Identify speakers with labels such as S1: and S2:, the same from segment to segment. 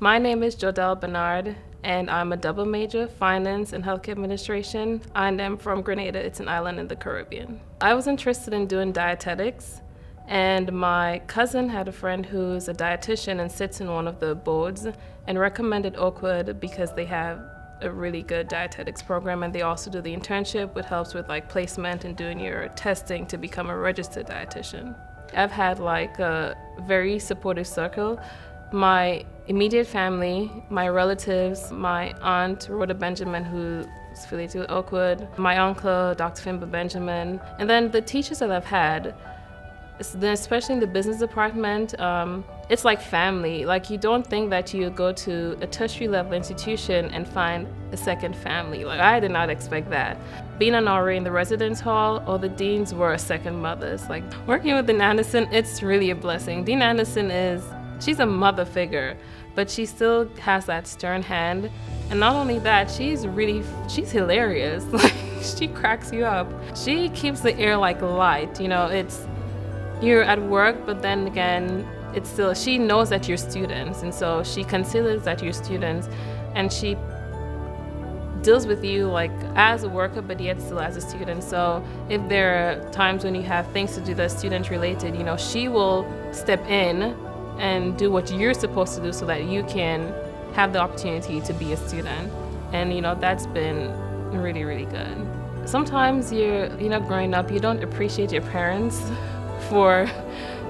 S1: My name is Jodel Benard, and I'm a double major, finance and healthcare administration. I am from Grenada. It's an island in the Caribbean. I was interested in doing dietetics, and my cousin had a friend who's a dietitian and sits in one of the boards and recommended Oakwood because they have a really good dietetics program, and they also do the internship, which helps with like placement and doing your testing to become a registered dietitian. I've had like a very supportive circle. My immediate family, my relatives, my aunt, Rhoda Benjamin, who's affiliated with Oakwood, my uncle, Dr. Fimba Benjamin, and then the teachers that I've had, especially in the business department, it's like family. Like, you don't think that you go to a tertiary level institution and find a second family. Like, I did not expect that. Being an RA in the residence hall, all the deans were second mothers. Like, working with Dean Anderson, it's really a blessing. Dean Anderson she's a mother figure, but she still has that stern hand. And not only that, she's hilarious. Like, she cracks you up. She keeps the air like light. You know, you're at work, but then again, she knows that you're students, and so she considers that you're students, and she deals with you like as a worker, but yet still as a student. So if there are times when you have things to do that's student related, you know, she will step in and do what you're supposed to do so that you can have the opportunity to be a student. And, you know, that's been really, really good. Sometimes growing up, you don't appreciate your parents for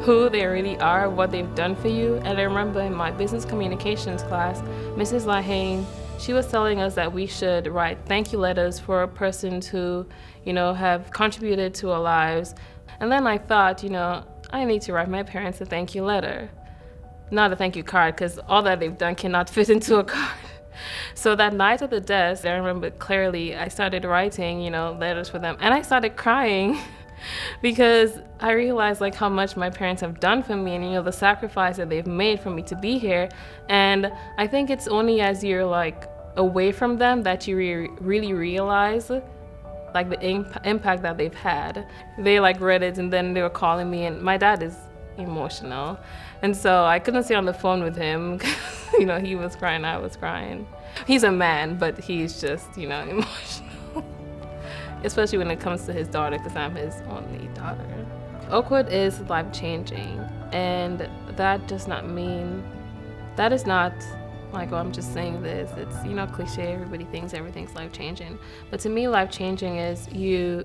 S1: who they really are, what they've done for you. And I remember in my business communications class, Mrs. Lahane, she was telling us that we should write thank you letters for persons who, you know, have contributed to our lives. And then I thought, you know, I need to write my parents a thank you letter. Not a thank you card, because all that they've done cannot fit into a card. So that night at the desk, I remember clearly, I started writing, you know, letters for them. And I started crying because I realized like how much my parents have done for me, and, you know, the sacrifice that they've made for me to be here. And I think it's only as you're like away from them that you really realize like the impact that they've had. They like read it, and then they were calling me, and my dad is emotional, and so I couldn't stay on the phone with him. You know, he was crying, I was crying. He's a man, but he's just, you know, emotional. Especially when it comes to his daughter, because I'm his only daughter. Oakwood is life-changing, and that is not like, oh, I'm just saying this. It's, you know, cliche, everybody thinks everything's life-changing. But to me, life-changing is you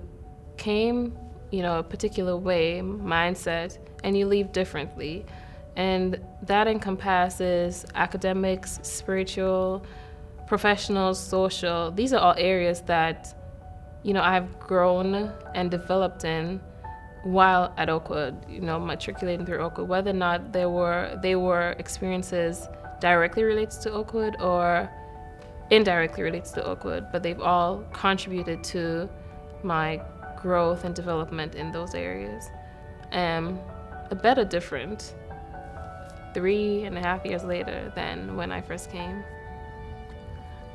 S1: came, you know, a particular way, mindset, and you leave differently. And that encompasses academics, spiritual, professional, social. These are all areas that, you know, I've grown and developed in while at Oakwood, you know, matriculating through Oakwood, whether or not they were experiences directly related to Oakwood or indirectly related to Oakwood, but they've all contributed to my growth and development in those areas. A better different 3.5 years later than when I first came.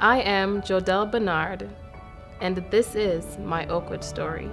S1: I am Jodel Benard, and this is my Oakwood story.